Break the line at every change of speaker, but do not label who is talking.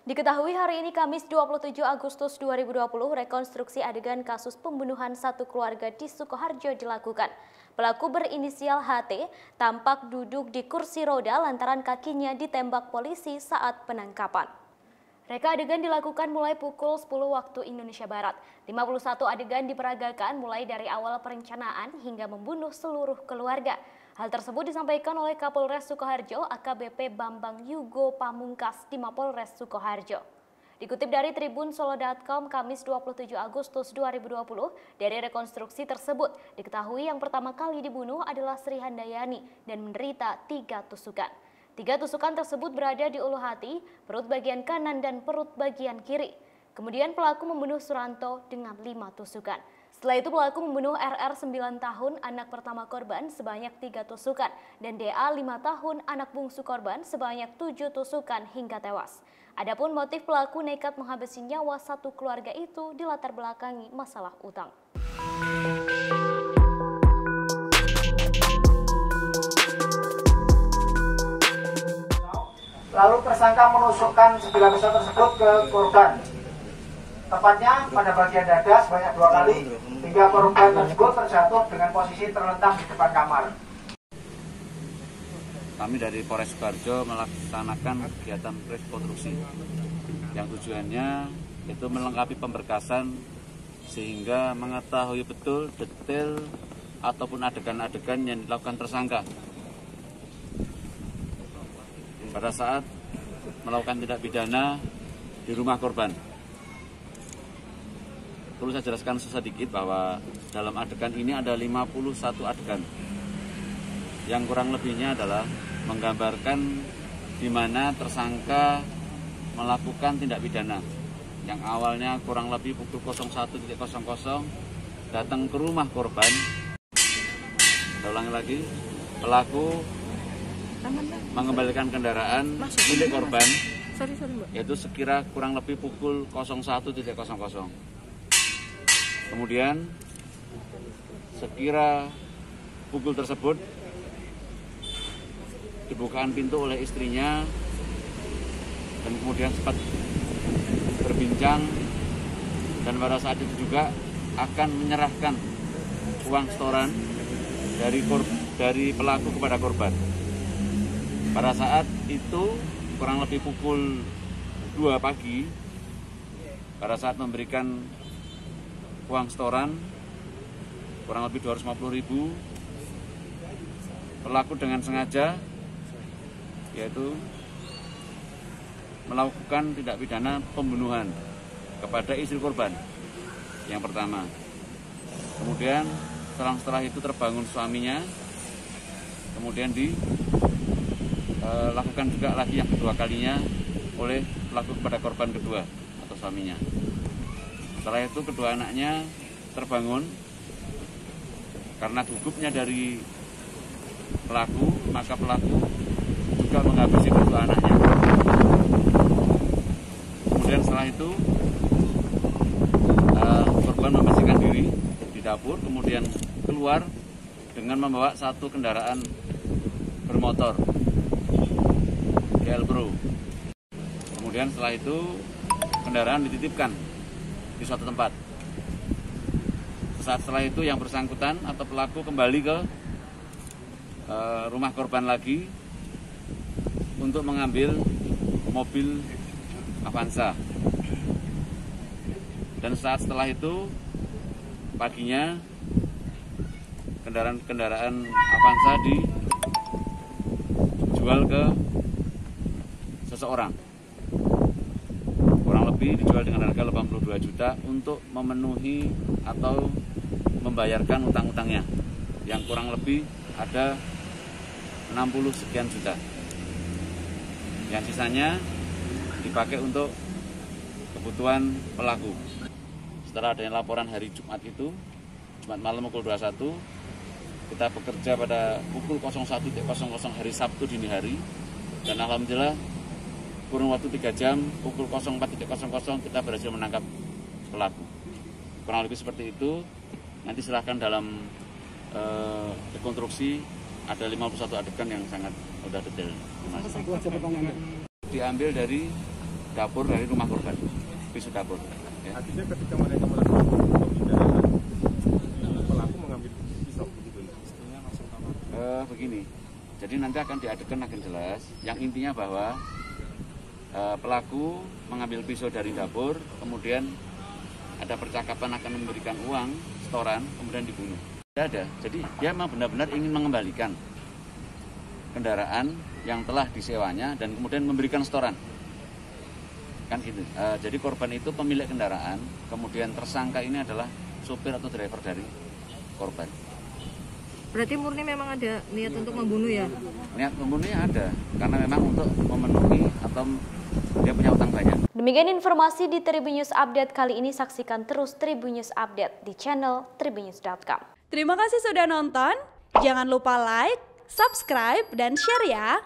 Diketahui hari ini Kamis 27 Agustus 2020, rekonstruksi adegan kasus pembunuhan satu keluarga di Sukoharjo dilakukan. Pelaku berinisial HT tampak duduk di kursi roda lantaran kakinya ditembak polisi saat penangkapan. Reka adegan dilakukan mulai pukul 10 waktu Indonesia Barat. 51 adegan diperagakan mulai dari awal perencanaan hingga membunuh seluruh keluarga. Hal tersebut disampaikan oleh Kapolres Sukoharjo AKBP Bambang Yugo Pamungkas di Mapolres Sukoharjo. Dikutip dari Tribun Solo.com Kamis 27 Agustus 2020, dari rekonstruksi tersebut diketahui yang pertama kali dibunuh adalah Sri Handayani dan menderita 3 tusukan. 3 tusukan tersebut berada di ulu hati, perut bagian kanan dan perut bagian kiri. Kemudian pelaku membunuh Suranto dengan 5 tusukan. Setelah itu pelaku membunuh RR 9 tahun anak pertama korban sebanyak 3 tusukan dan DA 5 tahun anak bungsu korban sebanyak 7 tusukan hingga tewas. Adapun motif pelaku nekat menghabisi nyawa satu keluarga itu dilatar belakangi masalah utang.
Lalu tersangka menusukkan sebilah pisau tersebut ke korban, tepatnya pada bagian dada sebanyak 2 kali, hingga korban tersebut terjatuh dengan posisi terlentang di depan kamar.
Kami dari Polres Sukoharjo melaksanakan kegiatan rekonstruksi yang tujuannya itu melengkapi pemberkasan sehingga mengetahui betul detail ataupun adegan-adegan yang dilakukan tersangka pada saat melakukan tindak pidana di rumah korban. Perlu saya jelaskan sedikit bahwa dalam adegan ini ada 51 adegan. Yang kurang lebihnya adalah menggambarkan di mana tersangka melakukan tindak pidana. Yang awalnya kurang lebih pukul 01.00 datang ke rumah korban. Saya ulangi lagi, pelaku mengembalikan kendaraan milik korban, yaitu sekira kurang lebih pukul 01.00. Kemudian sekira pukul tersebut dibukakan pintu oleh istrinya dan kemudian sempat berbincang, dan pada saat itu juga akan menyerahkan uang setoran dari pelaku kepada korban. Pada saat itu kurang lebih pukul 2 pagi, pada saat memberikan uang setoran kurang lebih 250.000, pelaku dengan sengaja yaitu melakukan tindak pidana pembunuhan kepada istri korban yang pertama. Kemudian setelah itu terbangun suaminya, kemudian dilakukan juga lagi yang kedua kalinya oleh pelaku kepada korban kedua atau suaminya. Setelah itu kedua anaknya terbangun karena gugupnya dari pelaku, maka pelaku juga menghabisi kedua anaknya. Kemudian setelah itu korban membersihkan diri di dapur, kemudian keluar dengan membawa satu kendaraan bermotor GL Pro. Kemudian setelah itu kendaraan dititipkan di suatu tempat. Saat setelah itu yang bersangkutan atau pelaku kembali ke rumah korban lagi untuk mengambil mobil Avanza. Dan saat setelah itu paginya kendaraan Avanza dijual ke seseorang. Kurang lebih dijual dengan harga 82 juta untuk memenuhi atau membayarkan utang-utangnya yang kurang lebih ada 60 sekian juta. Yang sisanya dipakai untuk kebutuhan pelaku. Setelah adanya laporan hari Jumat itu, Jumat malam pukul 21, kita bekerja pada pukul 01.00 hari Sabtu dini hari, dan alhamdulillah kurun waktu 3 jam, pukul 04.00 kita berhasil menangkap pelaku. Kurang lebih seperti itu. Nanti silahkan dalam rekonstruksi ada 51 adegan yang sangat sudah detail. Diambil dari dapur dari rumah korban, pisau dapur. Ya.
Artinya ketika mereka melakukan pemindahan, pelaku mengambil pisau begitu ya?
Begini, jadi nanti akan diadegan akan jelas. Yang intinya bahwa pelaku mengambil pisau dari dapur, kemudian ada percakapan akan memberikan uang setoran, kemudian dibunuh. Tidak ada. Jadi dia memang benar-benar ingin mengembalikan kendaraan yang telah disewanya dan kemudian memberikan setoran. Kan gitu. Jadi korban itu pemilik kendaraan, kemudian tersangka ini adalah sopir atau driver dari korban.
Berarti murni memang ada niat untuk membunuh ya?
Niat membunuhnya ada, karena memang untuk memenuhi atau dia punya utang banyak.
Demikian informasi di Tribun News Update kali ini. Saksikan terus Tribun News Update di channel tribunnews.com.
Terima kasih sudah nonton. Jangan lupa like, subscribe, dan share ya.